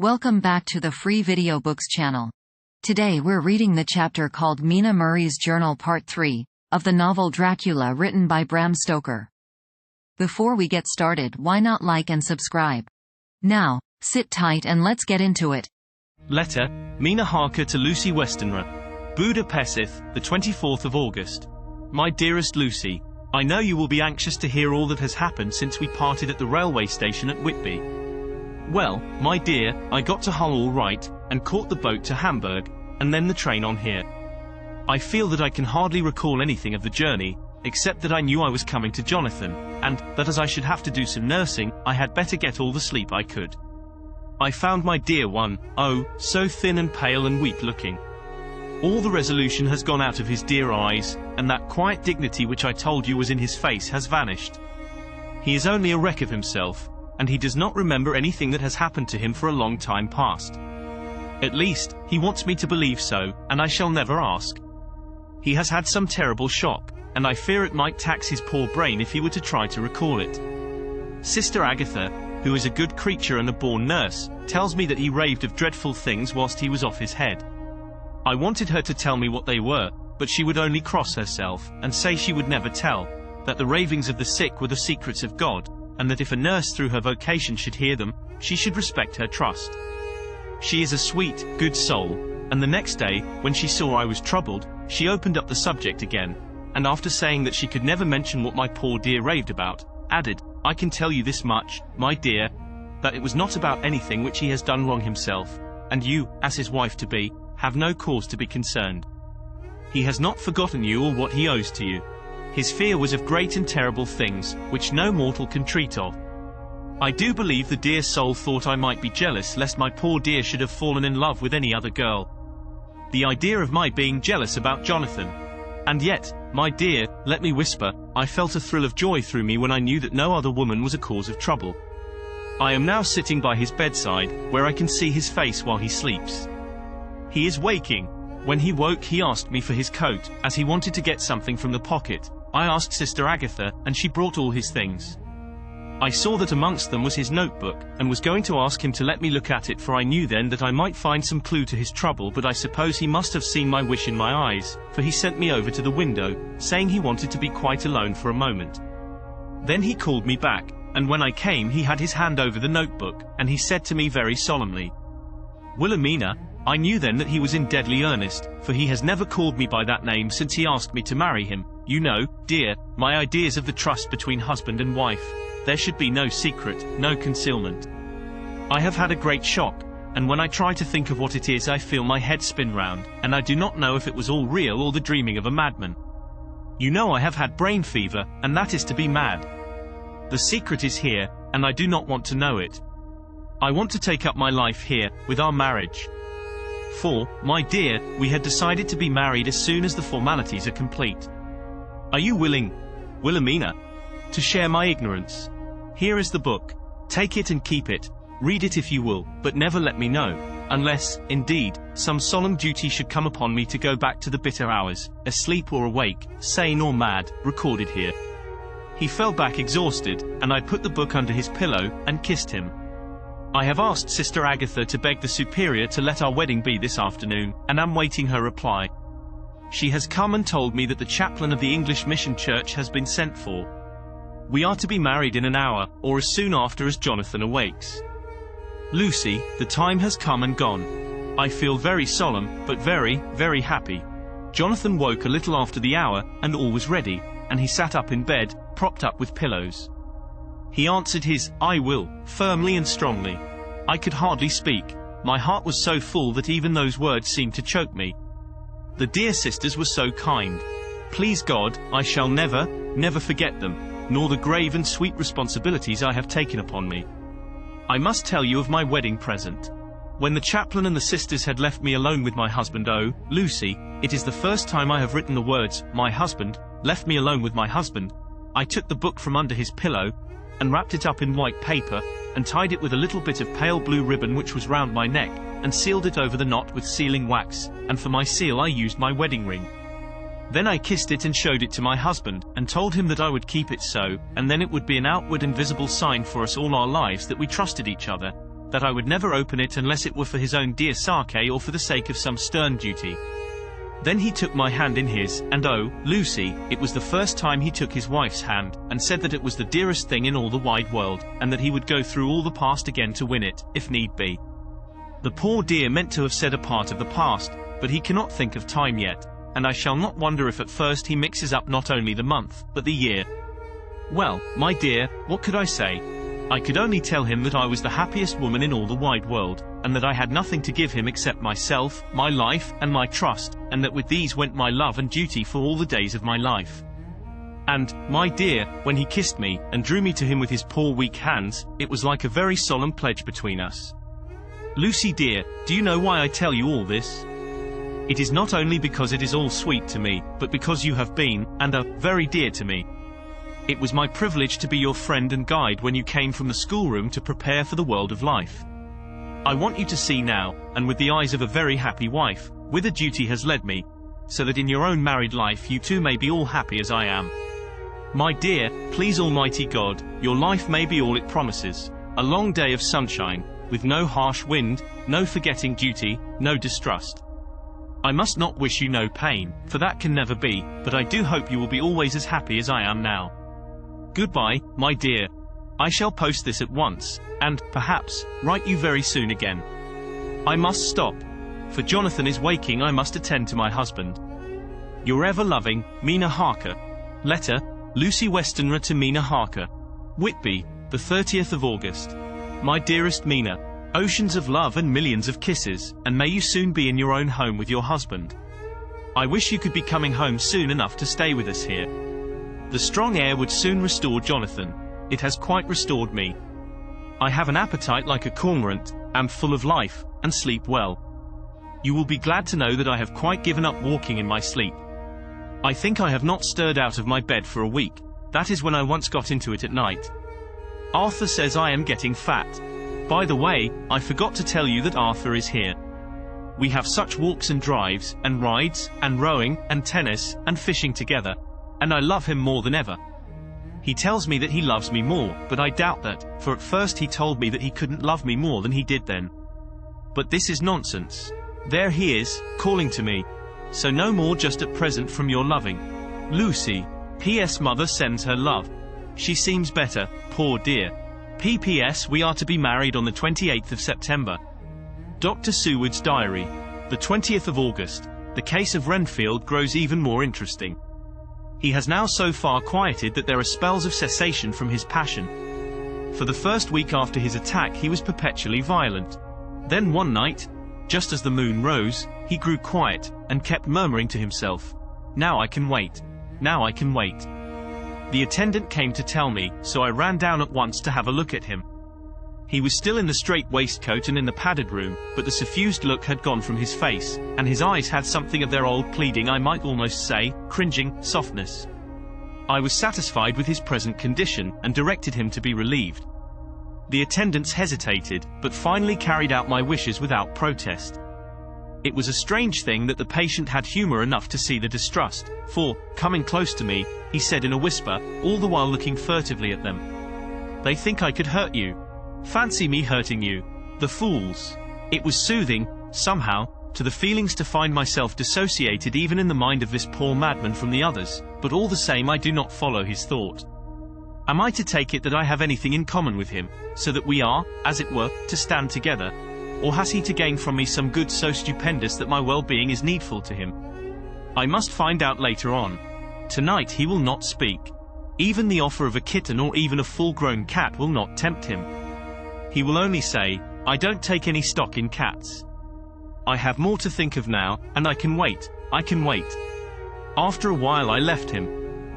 Welcome back to the Free Video Books channel. Today we're reading the chapter called Mina Murray's Journal Part 3, of the novel Dracula written by Bram Stoker. Before we get started, why not like and subscribe? Now, sit tight and let's get into it. Letter, Mina Harker to Lucy Westenra. Budapest, the 24th of August. My dearest Lucy, I know you will be anxious to hear all that has happened since we parted at the railway station at Whitby. Well, my dear, I got to Hull all right, and caught the boat to Hamburg, and then the train on here. I feel that I can hardly recall anything of the journey, except that I knew I was coming to Jonathan, and that as I should have to do some nursing, I had better get all the sleep I could. I found my dear one, oh, so thin and pale and weak-looking. All the resolution has gone out of his dear eyes, and that quiet dignity which I told you was in his face has vanished. He is only a wreck of himself, and he does not remember anything that has happened to him for a long time past. At least, he wants me to believe so, and I shall never ask. He has had some terrible shock, and I fear it might tax his poor brain if he were to try to recall it. Sister Agatha, who is a good creature and a born nurse, tells me that he raved of dreadful things whilst he was off his head. I wanted her to tell me what they were, but she would only cross herself, and say she would never tell, that the ravings of the sick were the secrets of God, and that if a nurse through her vocation should hear them, she should respect her trust. She is a sweet, good soul, and the next day, when she saw I was troubled, she opened up the subject again, and after saying that she could never mention what my poor dear raved about, added, I can tell you this much, my dear, that it was not about anything which he has done wrong himself, and you, as his wife-to-be, have no cause to be concerned. He has not forgotten you or what he owes to you. His fear was of great and terrible things, which no mortal can treat of. I do believe the dear soul thought I might be jealous lest my poor dear should have fallen in love with any other girl. The idea of my being jealous about Jonathan. And yet, my dear, let me whisper, I felt a thrill of joy through me when I knew that no other woman was a cause of trouble. I am now sitting by his bedside, where I can see his face while he sleeps. He is waking. When he woke he asked me for his coat, as he wanted to get something from the pocket. I asked Sister Agatha, and she brought all his things. I saw that amongst them was his notebook, and was going to ask him to let me look at it, for I knew then that I might find some clue to his trouble, but I suppose he must have seen my wish in my eyes, for he sent me over to the window, saying he wanted to be quite alone for a moment. Then he called me back, and when I came he had his hand over the notebook, and he said to me very solemnly, Wilhelmina. I knew then that he was in deadly earnest, for he has never called me by that name since he asked me to marry him. You know, dear, my ideas of the trust between husband and wife. There should be no secret, no concealment. I have had a great shock, and when I try to think of what it is I feel my head spin round, and I do not know if it was all real or the dreaming of a madman. You know I have had brain fever, and that is to be mad. The secret is here, and I do not want to know it. I want to take up my life here, with our marriage. For, my dear, we had decided to be married as soon as the formalities are complete. Are you willing, Wilhelmina, to share my ignorance? Here is the book. Take it and keep it. Read it if you will, but never let me know, unless, indeed, some solemn duty should come upon me to go back to the bitter hours, asleep or awake, sane or mad, recorded here. He fell back exhausted, and I put the book under his pillow, and kissed him. I have asked Sister Agatha to beg the Superior to let our wedding be this afternoon, and am waiting her reply. She has come and told me that the chaplain of the English Mission Church has been sent for. We are to be married in an hour, or as soon after as Jonathan awakes. Lucy, the time has come and gone. I feel very solemn, but very, very happy. Jonathan woke a little after the hour, and all was ready, and he sat up in bed, propped up with pillows. He answered his, I will, firmly and strongly. I could hardly speak. My heart was so full that even those words seemed to choke me. The dear sisters were so kind. Please God, I shall never, never forget them, nor the grave and sweet responsibilities I have taken upon me. I must tell you of my wedding present. When the chaplain and the sisters had left me alone with my husband, oh, Lucy, it is the first time I have written the words, my husband, left me alone with my husband. I took the book from under his pillow, and wrapped it up in white paper, and tied it with a little bit of pale blue ribbon which was round my neck, and sealed it over the knot with sealing wax, and for my seal I used my wedding ring. Then I kissed it and showed it to my husband, and told him that I would keep it so, and then it would be an outward and visible sign for us all our lives that we trusted each other, that I would never open it unless it were for his own dear sake or for the sake of some stern duty. Then he took my hand in his, and oh, Lucy, it was the first time he took his wife's hand, and said that it was the dearest thing in all the wide world, and that he would go through all the past again to win it, if need be. The poor dear meant to have said a part of the past, but he cannot think of time yet, and I shall not wonder if at first he mixes up not only the month, but the year. Well, my dear, what could I say? I could only tell him that I was the happiest woman in all the wide world, and that I had nothing to give him except myself, my life, and my trust, and that with these went my love and duty for all the days of my life. And, my dear, when he kissed me, and drew me to him with his poor weak hands, it was like a very solemn pledge between us. Lucy dear, do you know why I tell you all this? It is not only because it is all sweet to me, but because you have been, and are, very dear to me. It was my privilege to be your friend and guide when you came from the schoolroom to prepare for the world of life. I want you to see now, and with the eyes of a very happy wife, whither duty has led me, so that in your own married life you too may be all happy as I am. My dear, please Almighty God, your life may be all it promises, a long day of sunshine, with no harsh wind, no forgetting duty, no distrust. I must not wish you no pain, for that can never be, but I do hope you will be always as happy as I am now. Goodbye, my dear. I shall post this at once, and, perhaps, write you very soon again. I must stop. For Jonathan is waking. I must attend to my husband. Your ever-loving, Mina Harker. Letter, Lucy Westenra to Mina Harker. Whitby, the 30th of August. My dearest Mina, oceans of love and millions of kisses, and may you soon be in your own home with your husband. I wish you could be coming home soon enough to stay with us here. The strong air would soon restore Jonathan. It has quite restored me. I have an appetite like a cormorant, am full of life, and sleep well. You will be glad to know that I have quite given up walking in my sleep. I think I have not stirred out of my bed for a week. That is when I once got into it at night. Arthur says I am getting fat. By the way, I forgot to tell you that Arthur is here. We have such walks and drives, and rides, and rowing, and tennis, and fishing together. And I love him more than ever. He tells me that he loves me more, but I doubt that, for at first he told me that he couldn't love me more than he did then. But this is nonsense. There he is, calling to me. So no more just at present from your loving Lucy. P.S. Mother sends her love. She seems better, poor dear. P.P.S. We are to be married on the 28th of September. Dr. Seward's diary. The 20th of August. The case of Renfield grows even more interesting. He has now so far quieted that there are spells of cessation from his passion. For the first week after his attack he was perpetually violent. Then one night, just as the moon rose, he grew quiet, and kept murmuring to himself, "Now I can wait. Now I can wait." The attendant came to tell me, so I ran down at once to have a look at him. He was still in the strait waistcoat and in the padded room, but the suffused look had gone from his face, and his eyes had something of their old pleading, I might almost say, cringing, softness. I was satisfied with his present condition, and directed him to be relieved. The attendants hesitated, but finally carried out my wishes without protest. It was a strange thing that the patient had humor enough to see the distrust, for, coming close to me, he said in a whisper, all the while looking furtively at them, "They think I could hurt you. Fancy me hurting you. The fools." It was soothing, somehow, to the feelings to find myself dissociated even in the mind of this poor madman from the others, but all the same I do not follow his thought. Am I to take it that I have anything in common with him, so that we are, as it were, to stand together? Or has he to gain from me some good so stupendous that my well-being is needful to him? I must find out later on. Tonight he will not speak. Even the offer of a kitten or even a full-grown cat will not tempt him. He will only say, "I don't take any stock in cats. I have more to think of now, and I can wait, I can wait." After a while I left him.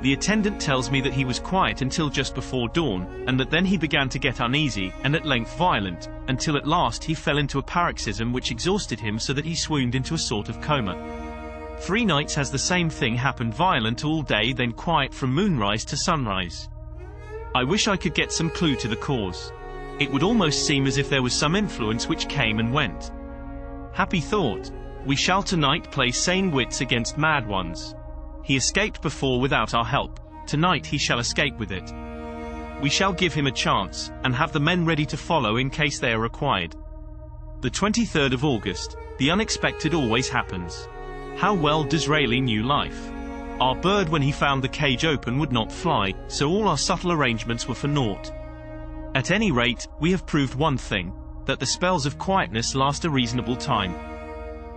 The attendant tells me that he was quiet until just before dawn, and that then he began to get uneasy, and at length violent, until at last he fell into a paroxysm which exhausted him so that he swooned into a sort of coma. 3 nights has the same thing happened, violent all day, then quiet from moonrise to sunrise. I wish I could get some clue to the cause. It would almost seem as if there was some influence which came and went. Happy thought. We shall tonight play sane wits against mad ones. He escaped before without our help. Tonight he shall escape with it. We shall give him a chance, and have the men ready to follow in case they are required. The 23rd of August. The unexpected always happens. How well Disraeli knew life. Our bird, when he found the cage open, would not fly, so all our subtle arrangements were for naught. At any rate, we have proved one thing, that the spells of quietness last a reasonable time.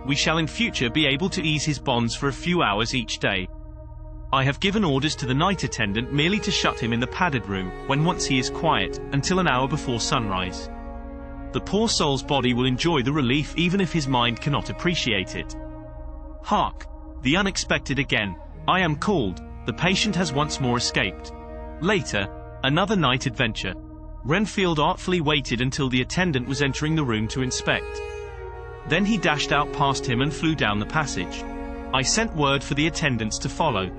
We shall in future be able to ease his bonds for a few hours each day. I have given orders to the night attendant merely to shut him in the padded room, when once he is quiet, until an hour before sunrise. The poor soul's body will enjoy the relief even if his mind cannot appreciate it. Hark! The unexpected again. I am called. The patient has once more escaped. Later, another night adventure. Renfield artfully waited until the attendant was entering the room to inspect. Then he dashed out past him and flew down the passage. I sent word for the attendants to follow.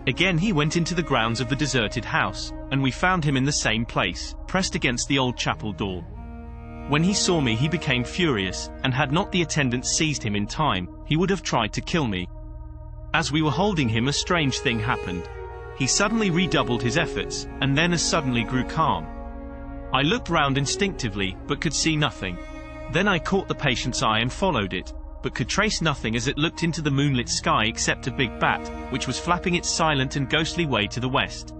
Again he went into the grounds of the deserted house, and we found him in the same place, pressed against the old chapel door. When he saw me he became furious, and had not the attendants seized him in time, he would have tried to kill me. As we were holding him, a strange thing happened. He suddenly redoubled his efforts, and then as suddenly grew calm. I looked round instinctively, but could see nothing. Then I caught the patient's eye and followed it, but could trace nothing as it looked into the moonlit sky except a big bat, which was flapping its silent and ghostly way to the west.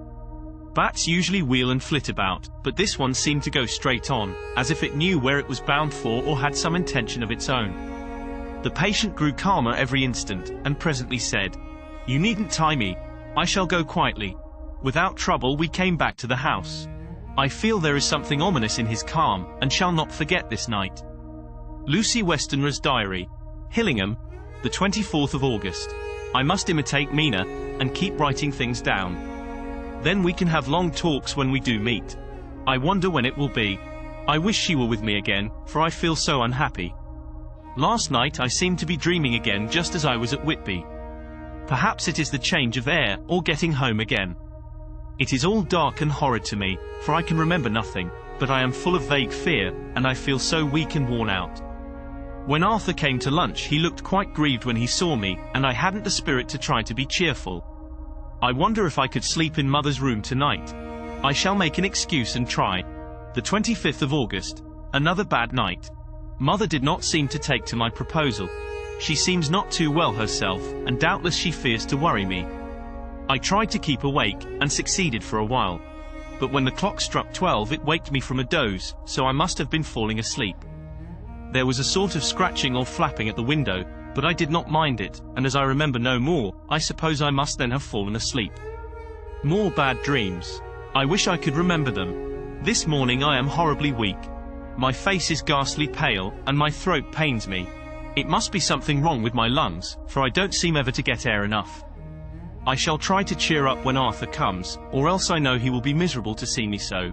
Bats usually wheel and flit about, but this one seemed to go straight on, as if it knew where it was bound for or had some intention of its own. The patient grew calmer every instant, and presently said, "You needn't tie me. I shall go quietly." Without trouble we came back to the house. I feel there is something ominous in his calm, and shall not forget this night. Lucy Westenra's diary. Hillingham, the 24th of August. I must imitate Mina, and keep writing things down. Then we can have long talks when we do meet. I wonder when it will be. I wish she were with me again, for I feel so unhappy. Last night I seemed to be dreaming again just as I was at Whitby. Perhaps it is the change of air, or getting home again. It is all dark and horrid to me, for I can remember nothing, but I am full of vague fear, and I feel so weak and worn out. When Arthur came to lunch he looked quite grieved when he saw me, and I hadn't the spirit to try to be cheerful. I wonder if I could sleep in Mother's room tonight. I shall make an excuse and try. The 25th of August. Another bad night. Mother did not seem to take to my proposal. She seems not too well herself, and doubtless she fears to worry me. I tried to keep awake, and succeeded for a while. But when the clock struck 12 it waked me from a doze, so I must have been falling asleep. There was a sort of scratching or flapping at the window, but I did not mind it, and as I remember no more, I suppose I must then have fallen asleep. More bad dreams. I wish I could remember them. This morning I am horribly weak. My face is ghastly pale, and my throat pains me. It must be something wrong with my lungs, for I don't seem ever to get air enough. I shall try to cheer up when Arthur comes, or else I know he will be miserable to see me so.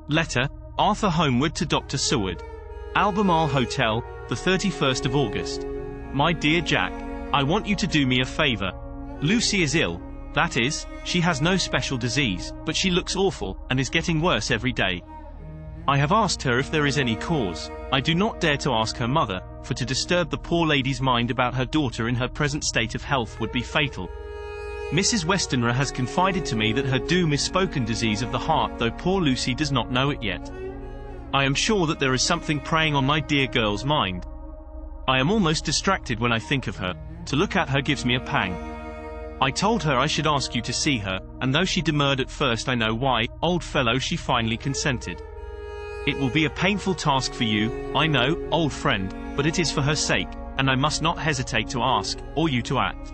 Letter, Arthur Homeward to Dr. Seward. Albemarle Hotel, the 31st of August. My dear Jack, I want you to do me a favor. Lucy is ill. That is, she has no special disease, but she looks awful, and is getting worse every day. I have asked her if there is any cause. I do not dare to ask her mother, for to disturb the poor lady's mind about her daughter in her present state of health would be fatal. Mrs. Westenra has confided to me that her doom is spoken disease of the heart, though poor Lucy does not know it yet. I am sure that there is something preying on my dear girl's mind. I am almost distracted when I think of her. To look at her gives me a pang. I told her I should ask you to see her, and though she demurred at first, I know why, old fellow, she finally consented. It will be a painful task for you, I know, old friend, but it is for her sake, and I must not hesitate to ask, or you to act.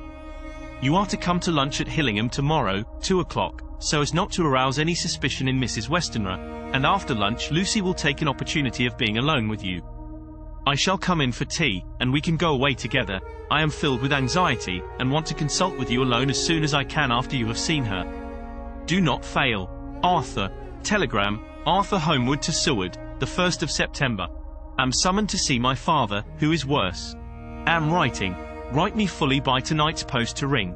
You are to come to lunch at Hillingham tomorrow, 2 o'clock, so as not to arouse any suspicion in Mrs. Westenra, and after lunch Lucy will take an opportunity of being alone with you. I shall come in for tea, and we can go away together. I am filled with anxiety, and want to consult with you alone as soon as I can after you have seen her. Do not fail. Arthur. Telegram, Arthur Homeward to Seward, the 1st of September. Am summoned to see my father, who is worse. Am writing. Write me fully by tonight's post to ring.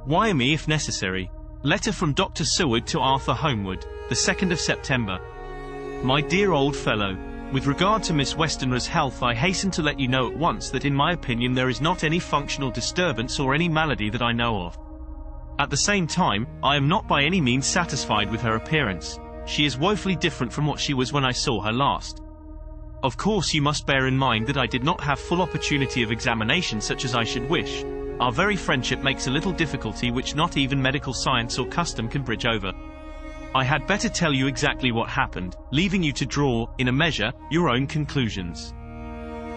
Wire me if necessary. Letter from Dr. Seward to Arthur Homeward, the 2nd of September. My dear old fellow, with regard to Miss Westenra's health, I hasten to let you know at once that in my opinion there is not any functional disturbance or any malady that I know of. At the same time, I am not by any means satisfied with her appearance. She is woefully different from what she was when I saw her last. Of course you must bear in mind that I did not have full opportunity of examination such as I should wish. Our very friendship makes a little difficulty which not even medical science or custom can bridge over. I had better tell you exactly what happened, leaving you to draw, in a measure, your own conclusions.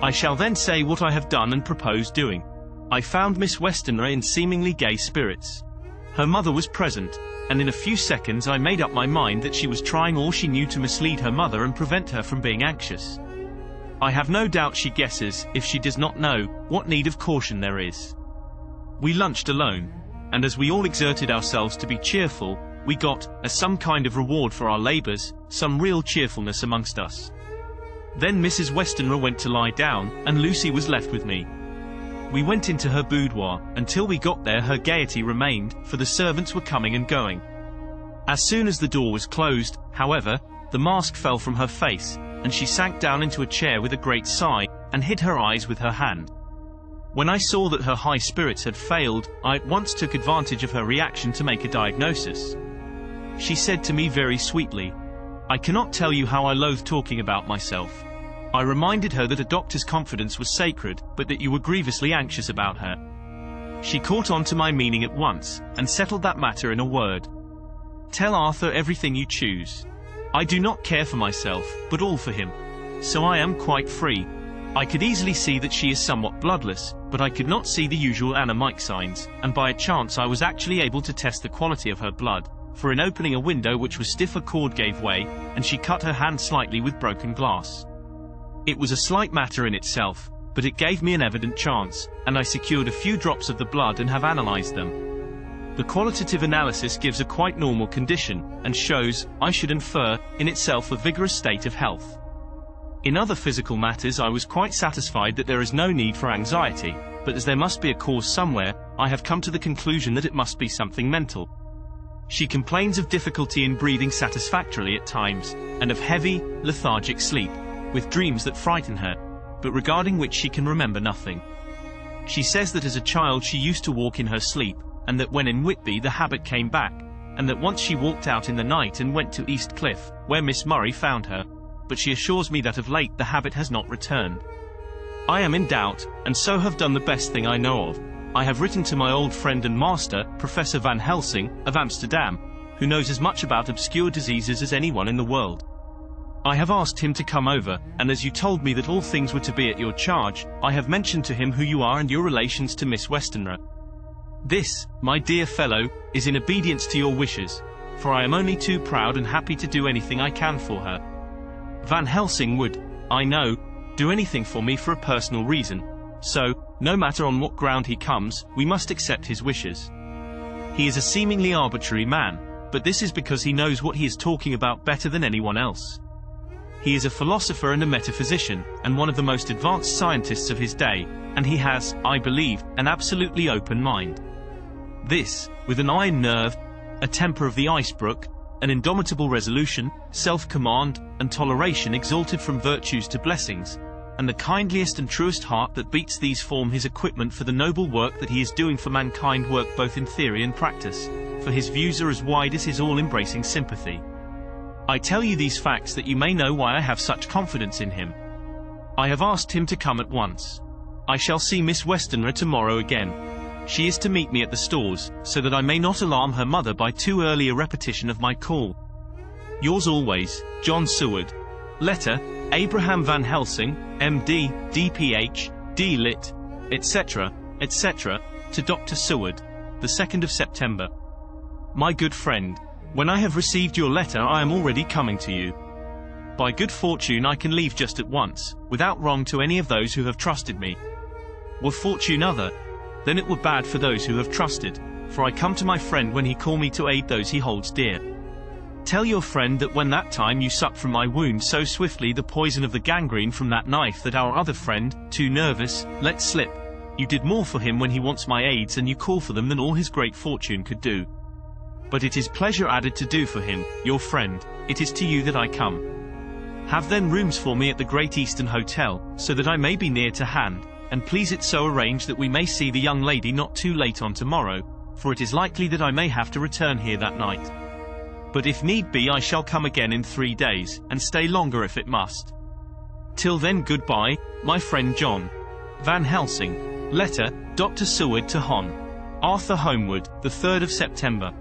I shall then say what I have done and propose doing. I found Miss Westenra in seemingly gay spirits. Her mother was present, and in a few seconds I made up my mind that she was trying all she knew to mislead her mother and prevent her from being anxious. I have no doubt she guesses, if she does not know, what need of caution there is. We lunched alone, and as we all exerted ourselves to be cheerful, we got, as some kind of reward for our labours, some real cheerfulness amongst us. Then Mrs. Westenra went to lie down, and Lucy was left with me. We went into her boudoir. Until we got there her gaiety remained, for the servants were coming and going. As soon as the door was closed, however, the mask fell from her face, and she sank down into a chair with a great sigh, and hid her eyes with her hand. When I saw that her high spirits had failed, I at once took advantage of her reaction to make a diagnosis. She said to me very sweetly, "I cannot tell you how I loathe talking about myself." I reminded her that a doctor's confidence was sacred, but that you were grievously anxious about her. She caught on to my meaning at once, and settled that matter in a word. "Tell Arthur everything you choose. I do not care for myself, but all for him. So I am quite free." I could easily see that she is somewhat bloodless, but I could not see the usual anemic signs, and by a chance I was actually able to test the quality of her blood, for in opening a window which was stiff a cord gave way, and she cut her hand slightly with broken glass. It was a slight matter in itself, but it gave me an evident chance, and I secured a few drops of the blood and have analyzed them. The qualitative analysis gives a quite normal condition, and shows, I should infer, in itself a vigorous state of health. In other physical matters I was quite satisfied that there is no need for anxiety, but as there must be a cause somewhere, I have come to the conclusion that it must be something mental. She complains of difficulty in breathing satisfactorily at times, and of heavy, lethargic sleep, with dreams that frighten her, but regarding which she can remember nothing. She says that as a child she used to walk in her sleep, and that when in Whitby the habit came back, and that once she walked out in the night and went to East Cliff, where Miss Murray found her, but she assures me that of late the habit has not returned. I am in doubt, and so have done the best thing I know of. I have written to my old friend and master, Professor Van Helsing, of Amsterdam, who knows as much about obscure diseases as anyone in the world. I have asked him to come over, and as you told me that all things were to be at your charge, I have mentioned to him who you are and your relations to Miss Westenra. This, my dear fellow, is in obedience to your wishes, for I am only too proud and happy to do anything I can for her. Van Helsing would, I know, do anything for me for a personal reason, so, no matter on what ground he comes, we must accept his wishes. He is a seemingly arbitrary man, but this is because he knows what he is talking about better than anyone else. He is a philosopher and a metaphysician, and one of the most advanced scientists of his day, and he has, I believe, an absolutely open mind. This, with an iron nerve, a temper of the icebrook, an indomitable resolution, self-command, and toleration exalted from virtues to blessings, and the kindliest and truest heart that beats these form his equipment for the noble work that he is doing for mankind, work both in theory and practice, for his views are as wide as his all-embracing sympathy. I tell you these facts that you may know why I have such confidence in him. I have asked him to come at once. I shall see Miss Westenra tomorrow again. She is to meet me at the stores, so that I may not alarm her mother by too early a repetition of my call. Yours always, John Seward. Letter, Abraham Van Helsing, M.D., D.Ph., D.Lit., etc., etc., to Dr. Seward, the 2nd of September. My good friend, when I have received your letter I am already coming to you. By good fortune I can leave just at once, without wrong to any of those who have trusted me. Were fortune other, then it were bad for those who have trusted, for I come to my friend when he call me to aid those he holds dear. Tell your friend that when that time you sucked from my wound so swiftly the poison of the gangrene from that knife that our other friend, too nervous, let slip, you did more for him when he wants my aids and you call for them than all his great fortune could do. But it is pleasure added to do for him, your friend, it is to you that I come. Have then rooms for me at the Great Eastern Hotel, so that I may be near to hand, and please it so arrange that we may see the young lady not too late on tomorrow, for it is likely that I may have to return here that night. but if need be I shall come again in 3 days, and stay longer if it must. Till then goodbye, my friend John. Van Helsing. Letter, Dr. Seward to Hon. Arthur Homewood, the 3rd of September.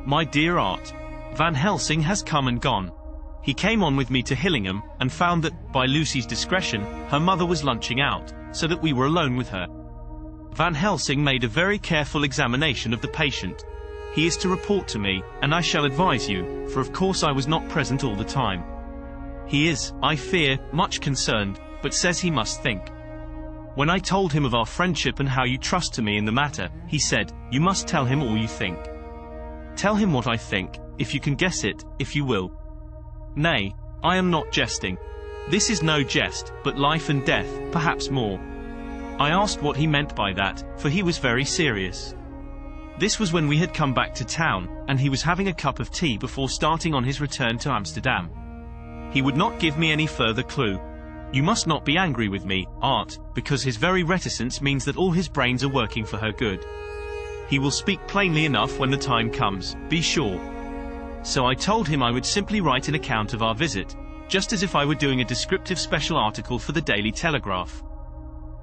My dear Art. Van Helsing has come and gone. He came on with me to Hillingham, and found that, by Lucy's discretion, her mother was lunching out, so that we were alone with her. Van Helsing made a very careful examination of the patient. He is to report to me, and I shall advise you, for of course I was not present all the time. He is, I fear, much concerned, but says he must think. When I told him of our friendship and how you trust to me in the matter, he said, "You must tell him all you think." Tell him what I think, if you can guess it, if you will. Nay, I am not jesting. This is no jest, but life and death, perhaps more. I asked what he meant by that, for he was very serious. This was when we had come back to town, and he was having a cup of tea before starting on his return to Amsterdam. He would not give me any further clue. You must not be angry with me, Art, because his very reticence means that all his brains are working for her good. He will speak plainly enough when the time comes, be sure. So I told him I would simply write an account of our visit, just as if I were doing a descriptive special article for the Daily Telegraph.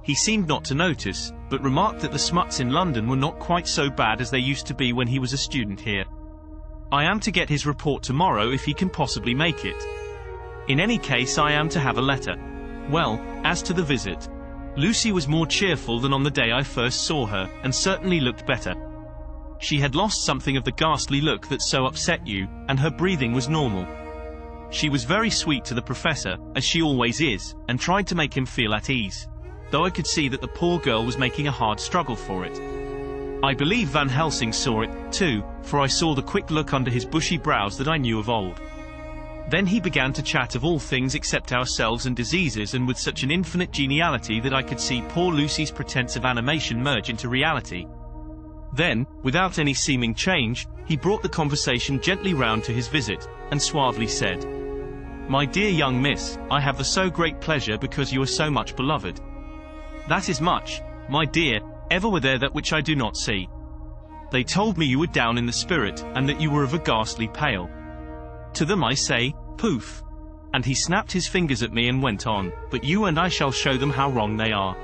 He seemed not to notice, but remarked that the smuts in London were not quite so bad as they used to be when he was a student here. I am to get his report tomorrow if he can possibly make it. In any case I am to have a letter. Well, as to the visit. Lucy was more cheerful than on the day I first saw her, and certainly looked better. She had lost something of the ghastly look that so upset you, and her breathing was normal. She was very sweet to the professor, as she always is, and tried to make him feel at ease, though I could see that the poor girl was making a hard struggle for it. I believe Van Helsing saw it, too, for I saw the quick look under his bushy brows that I knew of old. Then he began to chat of all things except ourselves and diseases, and with such an infinite geniality that I could see poor Lucy's pretense of animation merge into reality. Then, without any seeming change, he brought the conversation gently round to his visit, and suavely said, "My dear young miss, I have the so great pleasure because you are so much beloved. That is much, my dear, ever were there that which I do not see. They told me you were down in the spirit, and that you were of a ghastly pale. To them I say, poof." And he snapped his fingers at me and went on, "But you and I shall show them how wrong they are.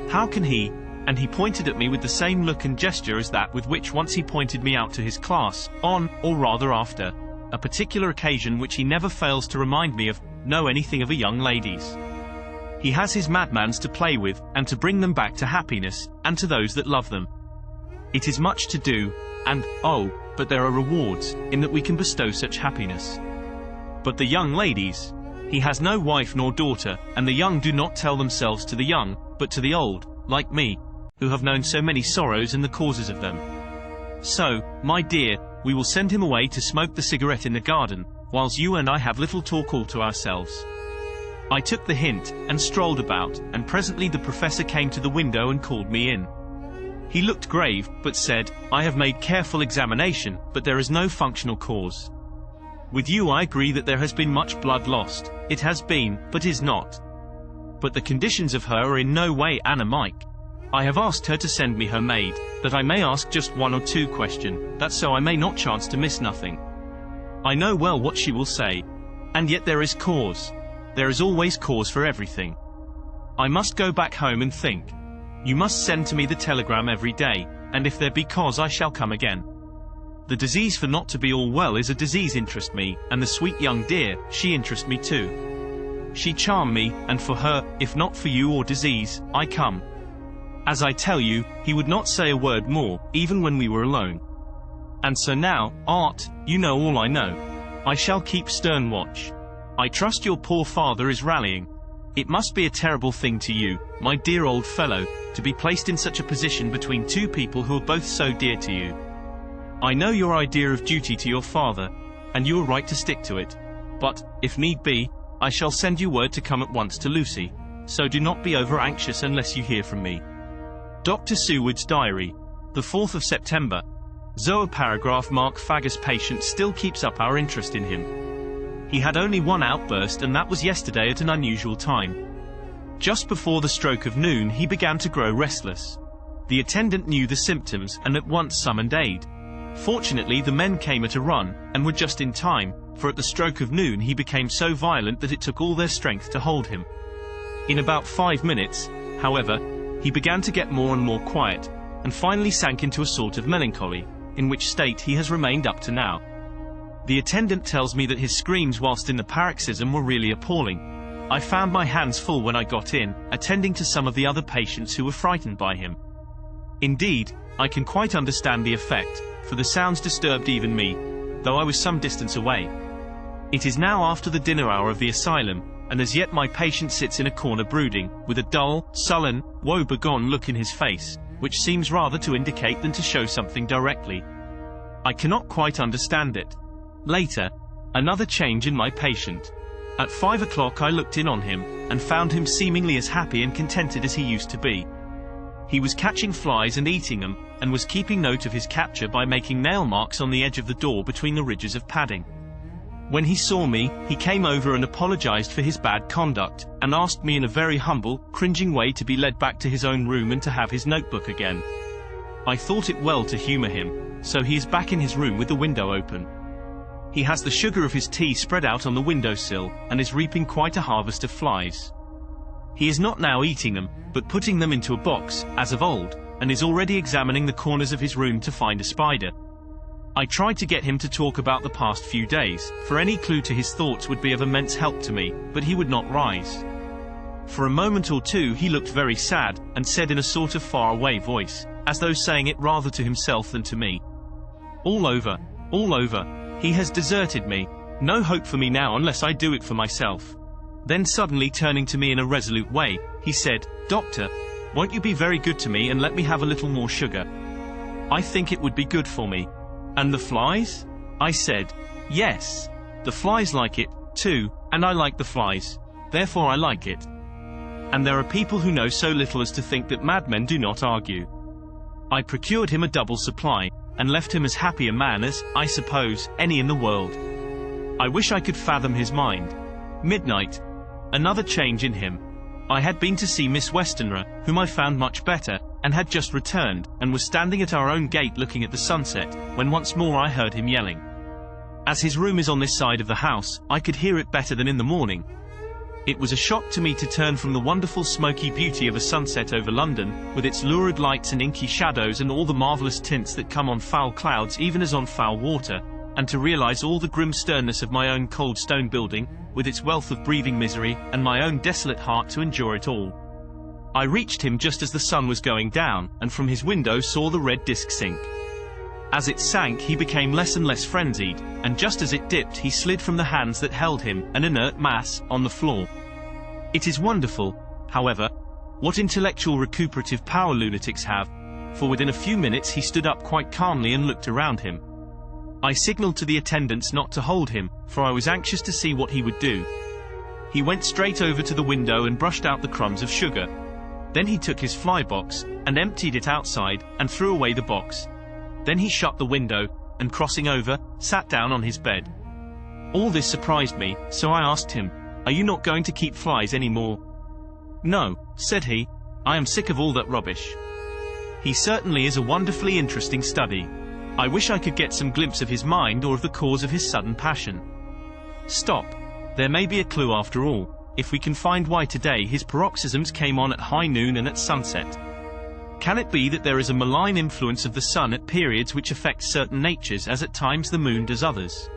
How can he," and he pointed at me with the same look and gesture as that with which once he pointed me out to his class, on, or rather after, a particular occasion which he never fails to remind me of, know anything of a young lady's. He has his madmans to play with, and to bring them back to happiness, and to those that love them. It is much to do, and, oh, but there are rewards, in that we can bestow such happiness. But the young ladies, he has no wife nor daughter, and the young do not tell themselves to the young, but to the old, like me, who have known so many sorrows and the causes of them. So, my dear, we will send him away to smoke the cigarette in the garden, whilst you and I have little talk all to ourselves." I took the hint, and strolled about, and presently the professor came to the window and called me in. He looked grave, but said, "I have made careful examination, but there is no functional cause. With you I agree that there has been much blood lost. It has been, but is not. But the conditions of her are in no way anemic. I have asked her to send me her maid, that I may ask just 1 or 2 questions, that so I may not chance to miss nothing. I know well what she will say. And yet there is cause. There is always cause for everything. I must go back home and think. You must send to me the telegram every day, and if there be cause I shall come again. The disease for not to be all well is a disease interest me, and the sweet young dear, she interest me too. She charm me, and for her, if not for you or disease, I come. As I tell you, he would not say a word more, even when we were alone. And so now, Art, you know all I know. I shall keep stern watch. I trust your poor father is rallying. It must be a terrible thing to you, my dear old fellow, to be placed in such a position between 2 people who are both so dear to you. I know your idea of duty to your father, and you are right to stick to it. But, if need be, I shall send you word to come at once to Lucy, so do not be over anxious unless you hear from me. Dr. Seward's Diary. The 4th of September. Zooparagraph Mark Faggus patient still keeps up our interest in him. He had only one outburst, and that was yesterday at an unusual time. Just before the stroke of noon he began to grow restless. The attendant knew the symptoms, and at once summoned aid. Fortunately, the men came at a run, and were just in time, for at the stroke of noon he became so violent that it took all their strength to hold him. In about 5 minutes, however, he began to get more and more quiet, and finally sank into a sort of melancholy, in which state he has remained up to now. The attendant tells me that his screams whilst in the paroxysm were really appalling. I found my hands full when I got in, attending to some of the other patients who were frightened by him. Indeed, I can quite understand the effect, for the sounds disturbed even me, though I was some distance away. It is now after the dinner hour of the asylum, and as yet my patient sits in a corner brooding, with a dull, sullen, woe-begone look in his face, which seems rather to indicate than to show something directly. I cannot quite understand it. Later, another change in my patient. At 5 o'clock I looked in on him, and found him seemingly as happy and contented as he used to be. He was catching flies and eating them, and was keeping note of his capture by making nail marks on the edge of the door between the ridges of padding. When he saw me, he came over and apologized for his bad conduct, and asked me in a very humble, cringing way to be led back to his own room and to have his notebook again. I thought it well to humor him, so he is back in his room with the window open. He has the sugar of his tea spread out on the windowsill, and is reaping quite a harvest of flies. He is not now eating them, but putting them into a box, as of old, and is already examining the corners of his room to find a spider. I tried to get him to talk about the past few days, for any clue to his thoughts would be of immense help to me, but he would not rise. For a moment or two he looked very sad, and said in a sort of far-away voice, as though saying it rather to himself than to me, all over, he has deserted me, no hope for me now unless I do it for myself." Then suddenly turning to me in a resolute way, he said, "Doctor, won't you be very good to me and let me have a little more sugar? I think it would be good for me." "And the flies?" I said. "Yes. The flies like it, too, and I like the flies. Therefore I like it. And there are people who know so little as to think that madmen do not argue." I procured him a double supply, and left him as happy a man as, I suppose, any in the world. I wish I could fathom his mind. Midnight. Another change in him. I had been to see Miss Westenra, whom I found much better, and had just returned, and was standing at our own gate looking at the sunset, when once more I heard him yelling. As his room is on this side of the house, I could hear it better than in the morning. It was a shock to me to turn from the wonderful smoky beauty of a sunset over London, with its lurid lights and inky shadows and all the marvellous tints that come on foul clouds even as on foul water, and to realize all the grim sternness of my own cold stone building, with its wealth of breathing misery, and my own desolate heart to endure it all. I reached him just as the sun was going down, and from his window saw the red disk sink. As it sank he became less and less frenzied, and just as it dipped he slid from the hands that held him, an inert mass, on the floor. It is wonderful, however, what intellectual recuperative power lunatics have, for within a few minutes he stood up quite calmly and looked around him. I signaled to the attendants not to hold him, for I was anxious to see what he would do. He went straight over to the window and brushed out the crumbs of sugar. Then he took his fly box, and emptied it outside, and threw away the box. Then he shut the window, and crossing over, sat down on his bed. All this surprised me, so I asked him, "Are you not going to keep flies any more?" "No," said he, "I am sick of all that rubbish." He certainly is a wonderfully interesting study. I wish I could get some glimpse of his mind or of the cause of his sudden passion. Stop. There may be a clue after all, if we can find why today his paroxysms came on at high noon and at sunset. Can it be that there is a malign influence of the sun at periods which affects certain natures as at times the moon does others?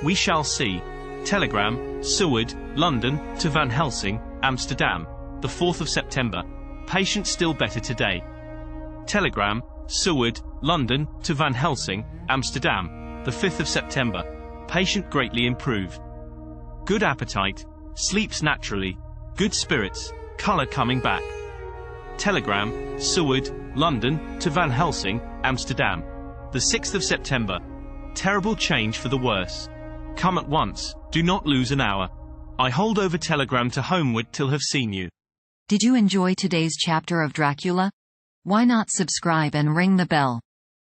We shall see. Telegram, Seward, London, to Van Helsing, Amsterdam, the 4th of September. Patient still better today. Telegram, Seward, London, to Van Helsing, Amsterdam, the 5th of September. Patient greatly improved. Good appetite, sleeps naturally, good spirits, color coming back. Telegram, Seward, London, to Van Helsing, Amsterdam, the 6th of September. Terrible change for the worse. Come at once, do not lose an hour. I hold over telegram to homeward till have seen you. Did you enjoy today's chapter of Dracula? Why not subscribe and ring the bell?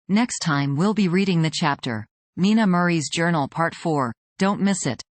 Next time we'll be reading the chapter, Mina Murray's Journal Part 4. Don't miss it.